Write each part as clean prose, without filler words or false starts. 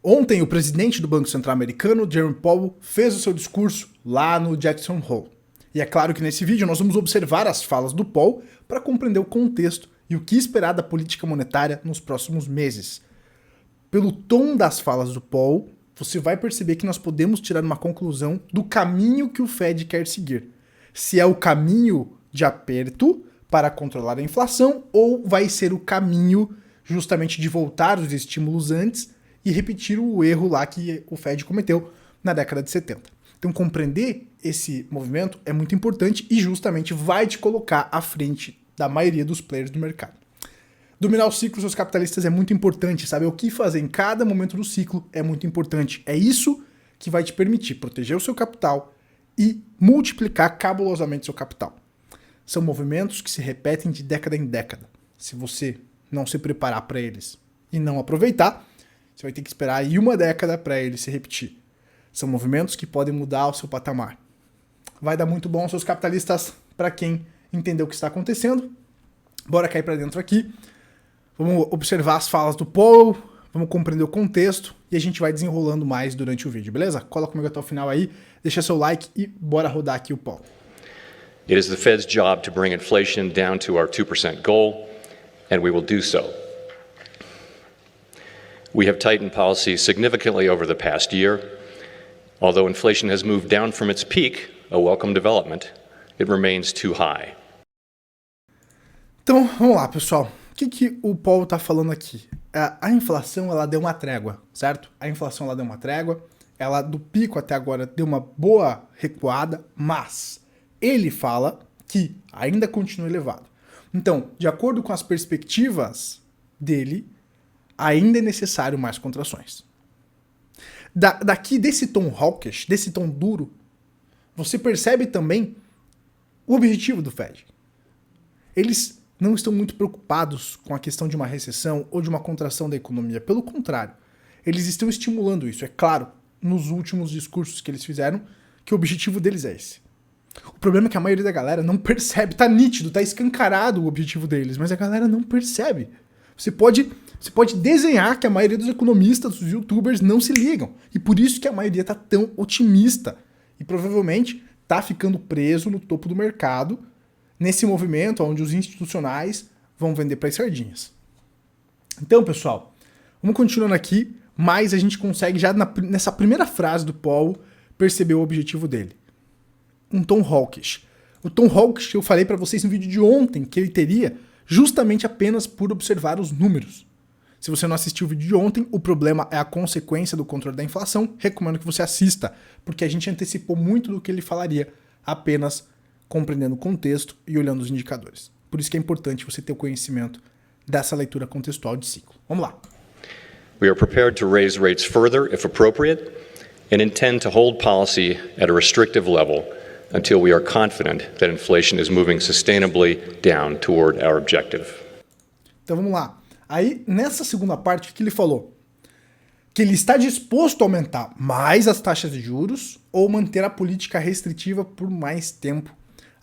Ontem, o presidente do Banco Central americano, Jerome Powell, fez o seu discurso lá no Jackson Hole. E é claro que nesse vídeo nós vamos observar as falas do Powell para compreender o contexto e o que esperar da política monetária nos próximos meses. Pelo tom das falas do Powell, você vai perceber que nós podemos tirar uma conclusão do caminho que o Fed quer seguir. Se é o caminho de aperto para controlar a inflação ou vai ser o caminho justamente de voltar os estímulos antes e repetir o erro lá que o Fed cometeu na década de 70. Então compreender esse movimento é muito importante e justamente vai te colocar à frente da maioria dos players do mercado. Dominar o ciclo dos capitalistas é muito importante, saber o que fazer em cada momento do ciclo é muito importante. É isso que vai te permitir proteger o seu capital e multiplicar cabulosamente seu capital. São movimentos que se repetem de década em década. Se você não se preparar para eles e não aproveitar, você vai ter que esperar aí uma década para ele se repetir. São movimentos que podem mudar o seu patamar. Vai dar muito bom aos seus capitalistas para quem entendeu o que está acontecendo. Bora cair para dentro aqui. Vamos observar as falas do Powell, vamos compreender o contexto e a gente vai desenrolando mais durante o vídeo, beleza? Cola comigo até o final aí, deixa seu like e bora rodar aqui o Powell. It is the Fed's job to bring inflation down to our 2% goal, and we will do so. We have tightened policy significantly over the past year. Although inflation has moved down from its peak, a welcome development, it remains too high. Então, vamos lá, pessoal. O que o Powell está falando aqui? A inflação, ela deu uma trégua, certo? A inflação, ela deu uma trégua. Ela, do pico até agora, deu uma boa recuada, mas ele fala que ainda continua elevado. Então, de acordo com as perspectivas dele, ainda é necessário mais contrações. Daqui desse tom hawkish, desse tom duro, você percebe também o objetivo do Fed. Eles não estão muito preocupados com a questão de uma recessão ou de uma contração da economia. Pelo contrário, eles estão estimulando isso. É claro, nos últimos discursos que eles fizeram, que o objetivo deles é esse. O problema é que a maioria da galera não percebe. Tá nítido, tá escancarado o objetivo deles, mas a galera não percebe. Você pode desenhar que a maioria dos economistas, dos youtubers, não se ligam. E por isso que a maioria tá tão otimista. E provavelmente tá ficando preso no topo do mercado, nesse movimento onde os institucionais vão vender para as sardinhas. Então, pessoal, vamos continuando aqui, mas a gente consegue já nessa primeira frase do Powell perceber o objetivo dele. Um tom hawkish. O tom hawkish eu falei para vocês no vídeo de ontem que ele teria justamente apenas por observar os números. Se você não assistiu o vídeo de ontem, o problema é a consequência do controle da inflação, recomendo que você assista, porque a gente antecipou muito do que ele falaria, apenas compreendendo o contexto e olhando os indicadores. Por isso que é importante você ter o conhecimento dessa leitura contextual de ciclo. Vamos lá. We are prepared to raise rates further if appropriate and intend to hold policy at a restrictive level until we are confident that inflation is moving sustainably down toward our objective. Então vamos lá. Aí, nessa segunda parte, o que ele falou? Que ele está disposto a aumentar mais as taxas de juros ou manter a política restritiva por mais tempo,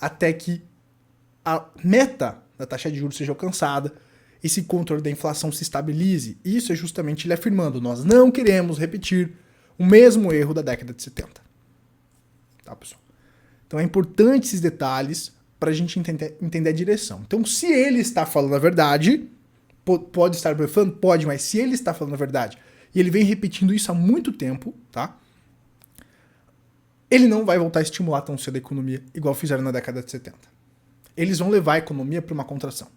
até que a meta da taxa de juros seja alcançada, esse controle da inflação se estabilize. Isso é justamente ele afirmando, nós não queremos repetir o mesmo erro da década de 70. Tá, pessoal? Então é importante esses detalhes para a gente entender a direção. Então, se ele está falando a verdade, pode estar blefando? Pode, mas se ele está falando a verdade, e ele vem repetindo isso há muito tempo, tá? Ele não vai voltar a estimular tão cedo a economia, igual fizeram na década de 70. Eles vão levar a economia para uma contração.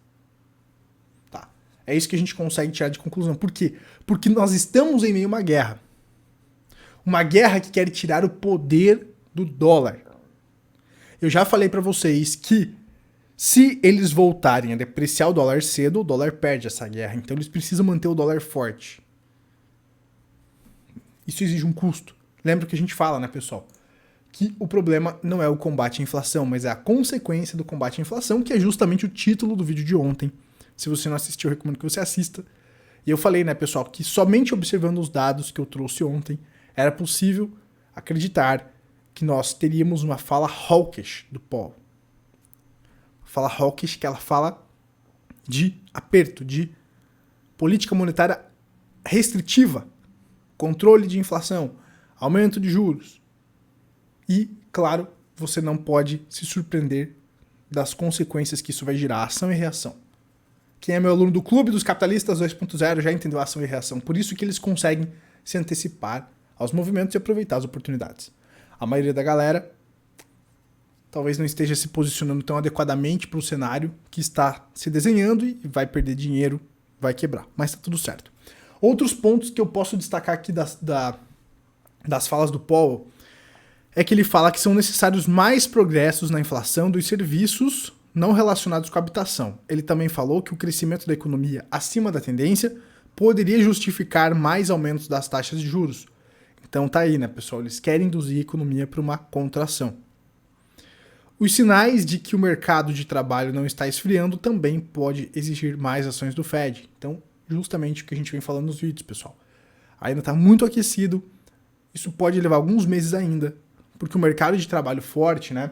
Tá? É isso que a gente consegue tirar de conclusão. Por quê? Porque nós estamos em meio a uma guerra. Uma guerra que quer tirar o poder do dólar. Eu já falei para vocês que se eles voltarem a depreciar o dólar cedo, o dólar perde essa guerra. Então eles precisam manter o dólar forte. Isso exige um custo. Lembra que a gente fala, né, pessoal? Que o problema não é o combate à inflação, mas é a consequência do combate à inflação, que é justamente o título do vídeo de ontem. Se você não assistiu, eu recomendo que você assista. E eu falei, né, pessoal, que somente observando os dados que eu trouxe ontem, era possível acreditar que nós teríamos uma fala hawkish do Powell. Fala hawkish, que ela fala de aperto, de política monetária restritiva. controle de inflação, aumento de juros. E, claro, você não pode se surpreender das consequências que isso vai gerar, ação e reação. Quem é meu aluno do Clube dos Capitalistas 2.0 já entendeu a ação e reação, por isso que eles conseguem se antecipar aos movimentos e aproveitar as oportunidades. A maioria da galera talvez não esteja se posicionando tão adequadamente para o cenário que está se desenhando e vai perder dinheiro, vai quebrar, mas está tudo certo. Outros pontos que eu posso destacar aqui das falas do Powell é que ele fala que são necessários mais progressos na inflação dos serviços não relacionados com a habitação. Ele também falou que o crescimento da economia acima da tendência poderia justificar mais aumentos das taxas de juros. Então tá aí, né, pessoal? Eles querem induzir a economia para uma contração. Os sinais de que o mercado de trabalho não está esfriando também pode exigir mais ações do Fed. Então, justamente o que a gente vem falando nos vídeos, pessoal. Ainda está muito aquecido. Isso pode levar alguns meses ainda, porque o mercado de trabalho forte, né,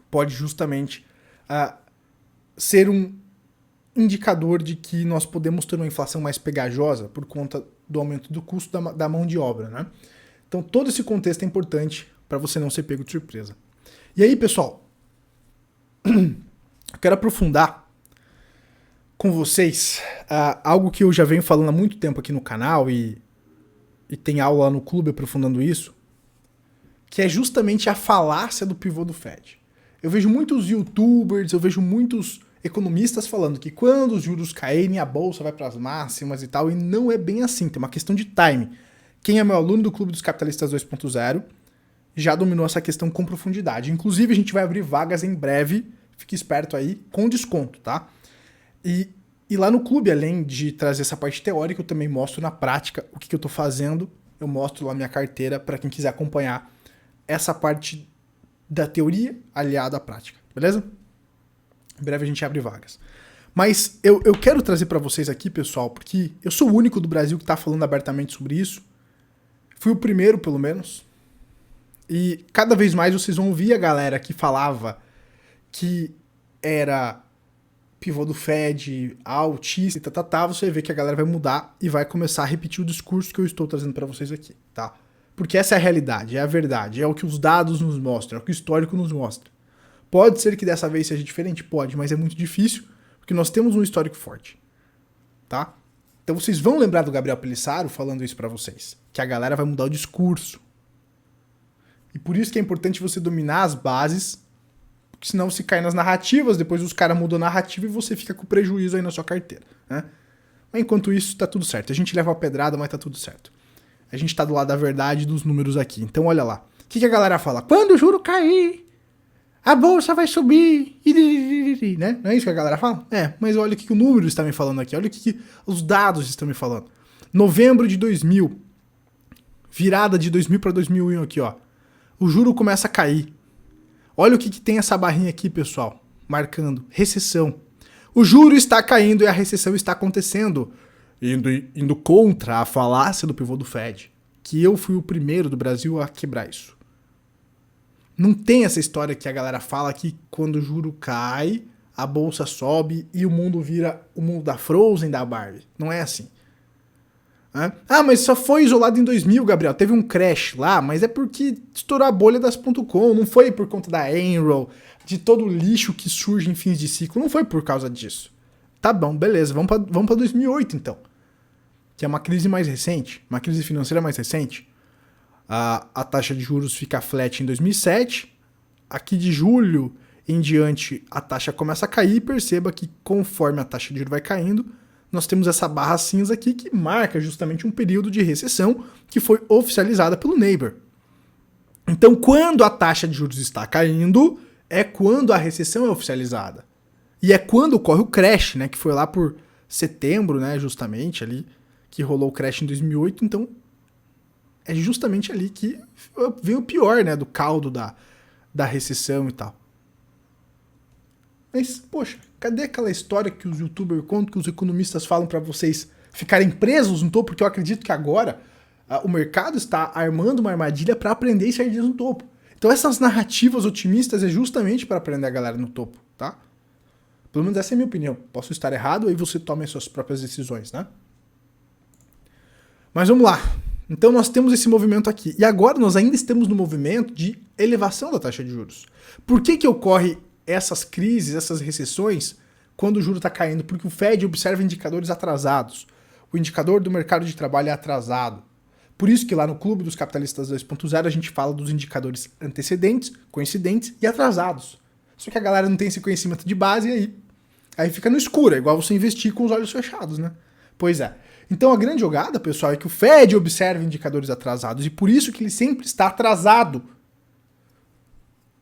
pode justamente ser um indicador de que nós podemos ter uma inflação mais pegajosa por conta do aumento do custo da mão de obra, né? Então todo esse contexto é importante para você não ser pego de surpresa. E aí, pessoal, eu quero aprofundar com vocês algo que eu já venho falando há muito tempo aqui no canal e tem aula lá no clube aprofundando isso, que é justamente a falácia do pivô do Fed. Eu vejo muitos youtubers, eu vejo muitos economistas falando que quando os juros caírem, a bolsa vai para as máximas e tal, e não é bem assim, tem uma questão de time. Quem é meu aluno do Clube dos Capitalistas 2.0 já dominou essa questão com profundidade. Inclusive, a gente vai abrir vagas em breve, fique esperto aí, com desconto, tá? E lá no clube, além de trazer essa parte teórica, eu também mostro na prática o que eu estou fazendo, eu mostro lá minha carteira para quem quiser acompanhar essa parte da teoria aliada à prática, beleza? Em breve a gente abre vagas. Mas eu quero trazer para vocês aqui, pessoal, porque eu sou o único do Brasil que está falando abertamente sobre isso. Fui o primeiro, pelo menos. E cada vez mais vocês vão ouvir a galera que falava que era pivô do Fed, altista e você vai ver que a galera vai mudar e vai começar a repetir o discurso que eu estou trazendo para vocês aqui, tá? Porque essa é a realidade, é a verdade, é o que os dados nos mostram, é o que o histórico nos mostra. Pode ser que dessa vez seja diferente? Pode, mas é muito difícil, porque nós temos um histórico forte, tá? Então vocês vão lembrar do Gabriel Pelissaro falando isso pra vocês, que a galera vai mudar o discurso. E por isso que é importante você dominar as bases, porque senão você cai nas narrativas, depois os caras mudam a narrativa e você fica com prejuízo aí na sua carteira, né? Mas enquanto isso, tá tudo certo. A gente leva a pedrada, mas tá tudo certo. A gente tá do lado da verdade dos números aqui. Então olha lá. O que a galera fala? Quando o juro cair, a bolsa vai subir, né? Não é isso que a galera fala? É, mas olha o que o número está me falando aqui, olha o que os dados estão me falando. Novembro de 2000, virada de 2000 para 2001 aqui, ó. O juro começa a cair. Olha o que tem essa barrinha aqui, pessoal, marcando recessão. O juro está caindo e a recessão está acontecendo, indo contra a falácia do pivô do Fed, que eu fui o primeiro do Brasil a quebrar isso. Não tem essa história que a galera fala que quando o juro cai, a bolsa sobe e o mundo vira o mundo da Frozen, da Barbie. Não é assim. Ah, mas só foi isolado em 2000, Gabriel. Teve um crash lá, mas é porque estourou a bolha das .com. Não foi por conta da Enron, de todo o lixo que surge em fins de ciclo. Não foi por causa disso. Tá bom, beleza. Vamos pra 2008, então. Que é uma crise mais recente, uma crise financeira mais recente. A taxa de juros fica flat em 2007, aqui de julho em diante a taxa começa a cair e perceba que conforme a taxa de juros vai caindo, nós temos essa barra cinza aqui que marca justamente um período de recessão que foi oficializada pelo Neighbor. Então quando a taxa de juros está caindo, é quando a recessão é oficializada. E é quando ocorre o crash, né, que foi lá por setembro, né, justamente ali, que rolou o crash em 2008, então é justamente ali que veio o pior, né, do caldo da recessão e tal. Mas, poxa, cadê aquela história que os youtubers contam, que os economistas falam para vocês ficarem presos no topo? Porque eu acredito que agora o mercado está armando uma armadilha para aprender e sair disso no topo. Então essas narrativas otimistas é justamente para aprender a galera no topo, tá? Pelo menos essa é a minha opinião. Posso estar errado, aí você toma as suas próprias decisões, né? Mas vamos lá. Então nós temos esse movimento aqui. E agora nós ainda estamos no movimento de elevação da taxa de juros. Por que ocorre essas crises, essas recessões, quando o juro está caindo? Porque o Fed observa indicadores atrasados. O indicador do mercado de trabalho é atrasado. Por isso que lá no Clube dos Capitalistas 2.0 a gente fala dos indicadores antecedentes, coincidentes e atrasados. Só que a galera não tem esse conhecimento de base e aí fica no escuro. É igual você investir com os olhos fechados, né? Pois é. Então a grande jogada, pessoal, é que o Fed observa indicadores atrasados e por isso que ele sempre está atrasado.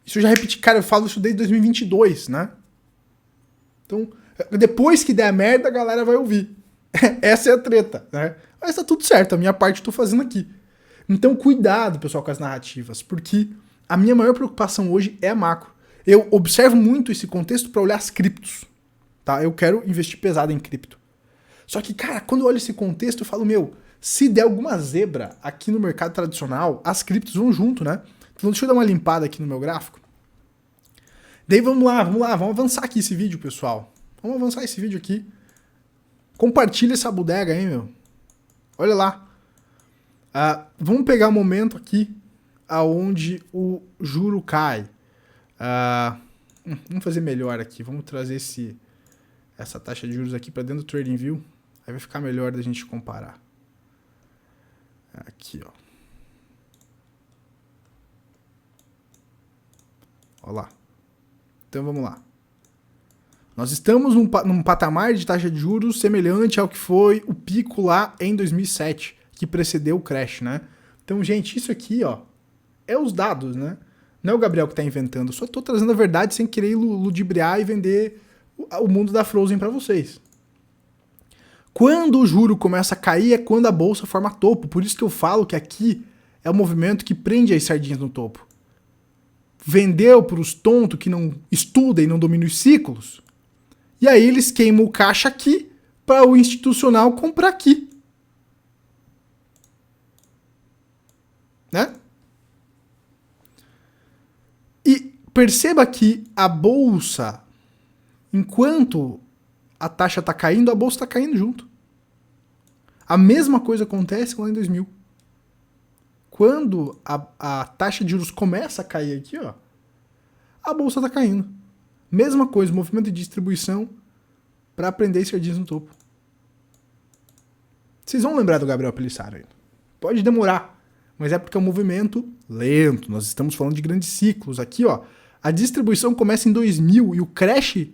Isso eu já repeti, cara, eu falo isso desde 2022, né? Então, depois que der a merda, a galera vai ouvir. Essa é a treta, né? Mas tá tudo certo, a minha parte eu tô fazendo aqui. Então cuidado, pessoal, com as narrativas, porque a minha maior preocupação hoje é a macro. Eu observo muito esse contexto para olhar as criptos, tá? Eu quero investir pesado em cripto. Só que, cara, quando eu olho esse contexto, eu falo, se der alguma zebra aqui no mercado tradicional, as criptos vão junto, né? Então deixa eu dar uma limpada aqui no meu gráfico. Daí vamos lá, vamos avançar aqui esse vídeo, pessoal. Vamos avançar esse vídeo aqui. Compartilha essa bodega aí, meu. Olha lá. Vamos pegar um momento aqui aonde o juro cai. Vamos fazer melhor aqui. Vamos trazer essa taxa de juros aqui para dentro do TradingView. Aí vai ficar melhor da gente comparar. Aqui, ó. Olha lá. Então vamos lá. Nós estamos num patamar de taxa de juros semelhante ao que foi o pico lá em 2007, que precedeu o crash, né? Então, gente, isso aqui, ó, é os dados, né? Não é o Gabriel que tá inventando, eu só tô trazendo a verdade sem querer ludibriar e vender o mundo da Frozen para vocês. Quando o juro começa a cair é quando a bolsa forma topo, por isso que eu falo que aqui é o movimento que prende as sardinhas no topo. Vendeu para os tontos que não estudam e não dominam os ciclos. E aí eles queimam o caixa aqui para o institucional comprar aqui. Né? E perceba que a bolsa, enquanto a taxa está caindo, a bolsa está caindo junto. A mesma coisa acontece lá em 2000. Quando a taxa de juros começa a cair aqui, ó, a bolsa está caindo. Mesma coisa, movimento de distribuição para aprender sardinhas no topo. Vocês vão lembrar do Gabriel Pelissaro ainda. Pode demorar, mas é porque é um movimento lento. Nós estamos falando de grandes ciclos. Aqui, ó, a distribuição começa em 2000 e o crash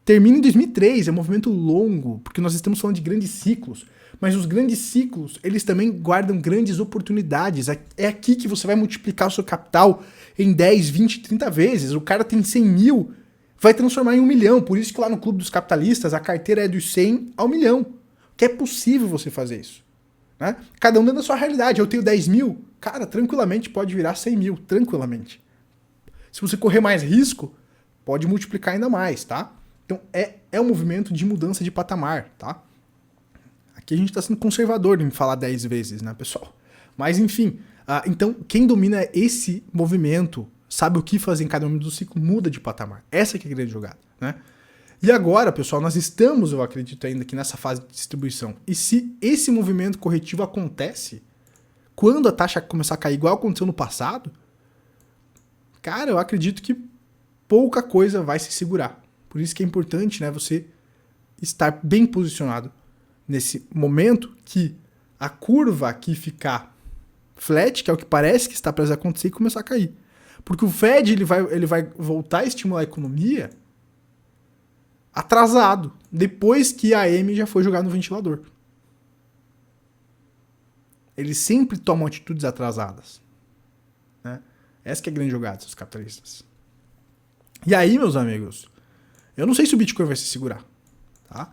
termina em 2003. É um movimento longo, porque nós estamos falando de grandes ciclos. Mas os grandes ciclos, eles também guardam grandes oportunidades. É aqui que você vai multiplicar o seu capital em 10, 20, 30 vezes. O cara tem 100 mil, vai transformar em 1 milhão. Por isso que lá no Clube dos Capitalistas, a carteira é dos 100 ao 1 milhão. Que é possível você fazer isso. Né? Cada um dentro da sua realidade. Eu tenho 10 mil, cara, tranquilamente pode virar 100 mil, tranquilamente. Se você correr mais risco, pode multiplicar ainda mais, tá? Então é um movimento de mudança de patamar, tá? Aqui a gente está sendo conservador em falar 10 vezes, né, pessoal? Mas enfim, então quem domina esse movimento, sabe o que fazer em cada momento do ciclo, muda de patamar. Essa que é a grande jogada, né? E agora, pessoal, nós estamos, eu acredito ainda, aqui nessa fase de distribuição. E se esse movimento corretivo acontece, quando a taxa começar a cair igual aconteceu no passado, cara, eu acredito que pouca coisa vai se segurar. Por isso que é importante, né, você estar bem posicionado nesse momento que a curva aqui ficar flat, que é o que parece que está prestes a acontecer, e começar a cair. Porque o Fed ele vai voltar a estimular a economia atrasado, depois que a AM já foi jogar no ventilador. Eles sempre tomam atitudes atrasadas. Né? Essa que é a grande jogada dos capitalistas. E aí, meus amigos, eu não sei se o Bitcoin vai se segurar. Tá?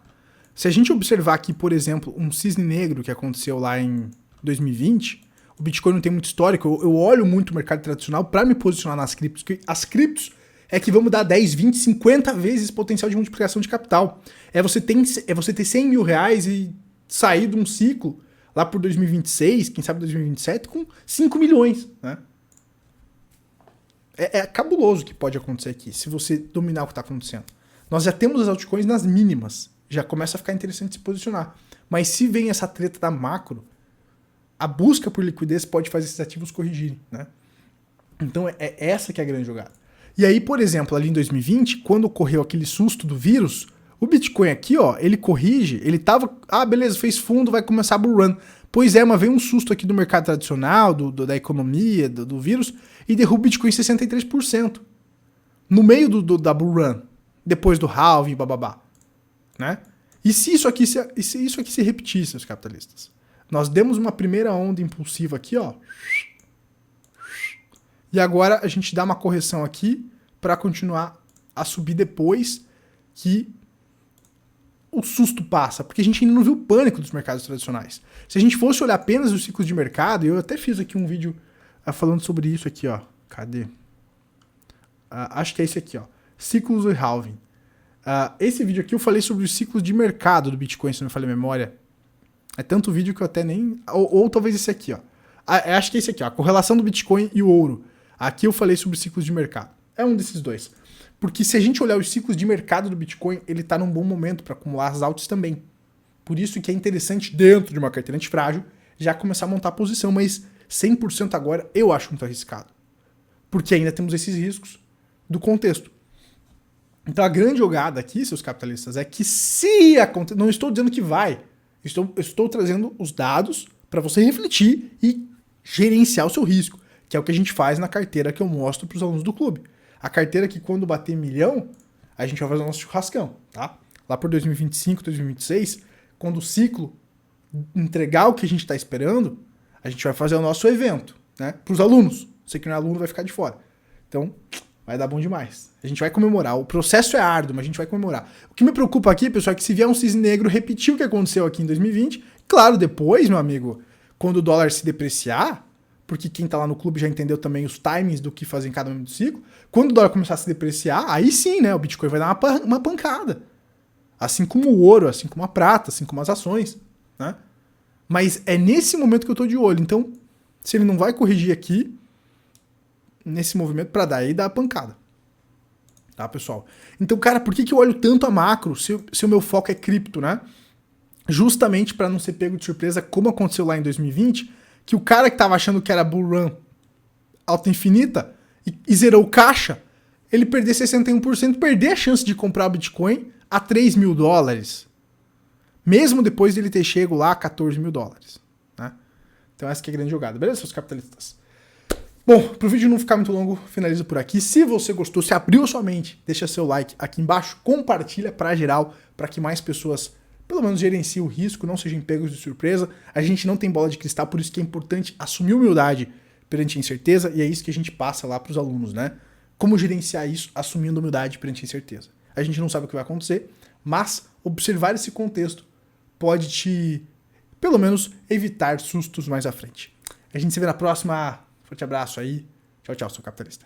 Se a gente observar aqui, por exemplo, um cisne negro que aconteceu lá em 2020, o Bitcoin não tem muito histórico, eu olho muito o mercado tradicional para me posicionar nas criptos, porque as criptos é que vão me dar 10, 20, 50 vezes potencial de multiplicação de capital. É você ter 100 mil reais e sair de um ciclo lá por 2026, quem sabe 2027, com 5 milhões. Né? É cabuloso o que pode acontecer aqui, se você dominar o que está acontecendo. Nós já temos as altcoins nas mínimas, já começa a ficar interessante se posicionar. Mas se vem essa treta da macro, a busca por liquidez pode fazer esses ativos corrigirem, né? Então é essa que é a grande jogada. E aí, por exemplo, ali em 2020, quando ocorreu aquele susto do vírus, o Bitcoin aqui, ó, ele corrige, ele tava, beleza, fez fundo, vai começar a bull run. Pois é, mas veio um susto aqui do mercado tradicional, da economia, do vírus, e derruba o Bitcoin em 63%. No meio da bull run, depois do halving, bababá, né? E se isso aqui se repetisse, os capitalistas? Nós demos uma primeira onda impulsiva aqui, ó. E agora a gente dá uma correção aqui para continuar a subir depois que o susto passa. Porque a gente ainda não viu o pânico dos mercados tradicionais. Se a gente fosse olhar apenas os ciclos de mercado, eu até fiz aqui um vídeo falando sobre isso aqui, ó. Cadê? Acho que é esse aqui, ó. Ciclos e halving. Esse vídeo aqui eu falei sobre os ciclos de mercado do Bitcoin, se não me falha a memória. É tanto vídeo que eu até nem... Ou talvez esse aqui, ó. Acho que é esse aqui, ó. A correlação do Bitcoin e o ouro. Aqui eu falei sobre ciclos de mercado. É um desses dois. Porque se a gente olhar os ciclos de mercado do Bitcoin, ele está num bom momento para acumular as altas também. Por isso que é interessante, dentro de uma carteira antifrágil, já começar a montar a posição, mas 100% agora eu acho muito arriscado. Porque ainda temos esses riscos do contexto. Então a grande jogada aqui, seus capitalistas, é que se acontecer... Não estou dizendo que vai. Estou trazendo os dados para você refletir e gerenciar o seu risco. Que é o que a gente faz na carteira que eu mostro para os alunos do clube. A carteira que quando bater 1 milhão, a gente vai fazer o nosso churrascão, tá? Lá por 2025, 2026, quando o ciclo entregar o que a gente está esperando, a gente vai fazer o nosso evento, né? Para os alunos. Você que não é aluno vai ficar de fora. Então, vai dar bom demais. A gente vai comemorar. O processo é árduo, mas a gente vai comemorar. O que me preocupa aqui, pessoal, é que se vier um cisne negro repetir o que aconteceu aqui em 2020, claro, depois, meu amigo, quando o dólar se depreciar, porque quem tá lá no clube já entendeu também os timings do que fazer em cada momento do ciclo. Quando o dólar começar a se depreciar, aí sim, né? O Bitcoin vai dar uma pancada. Assim como o ouro, assim como a prata, assim como as ações, né? Mas é nesse momento que eu tô de olho. Então, se ele não vai corrigir aqui, nesse movimento, pra daí dar a pancada. Tá, pessoal? Então, cara, por que eu olho tanto a macro se o meu foco é cripto, né? Justamente para não ser pego de surpresa, como aconteceu lá em 2020, que o cara que tava achando que era bull run alta infinita e zerou o caixa, ele perder 61%, perder a chance de comprar o Bitcoin a $3.000. Mesmo depois dele ter chego lá a $14.000. Né? Então essa que é a grande jogada. Beleza, seus capitalistas? Bom, pro vídeo não ficar muito longo, finalizo por aqui. Se você gostou, se abriu a sua mente, deixa seu like aqui embaixo, compartilha pra geral, para que mais pessoas pelo menos gerencie o risco, não sejam pegos de surpresa. A gente não tem bola de cristal, por isso que é importante assumir humildade perante a incerteza, e é isso que a gente passa lá para os alunos, né? Como gerenciar isso assumindo humildade perante a incerteza. A gente não sabe o que vai acontecer, mas observar esse contexto pode te, pelo menos, evitar sustos mais à frente. A gente se vê na próxima. Forte abraço aí. Tchau, tchau, seu capitalista.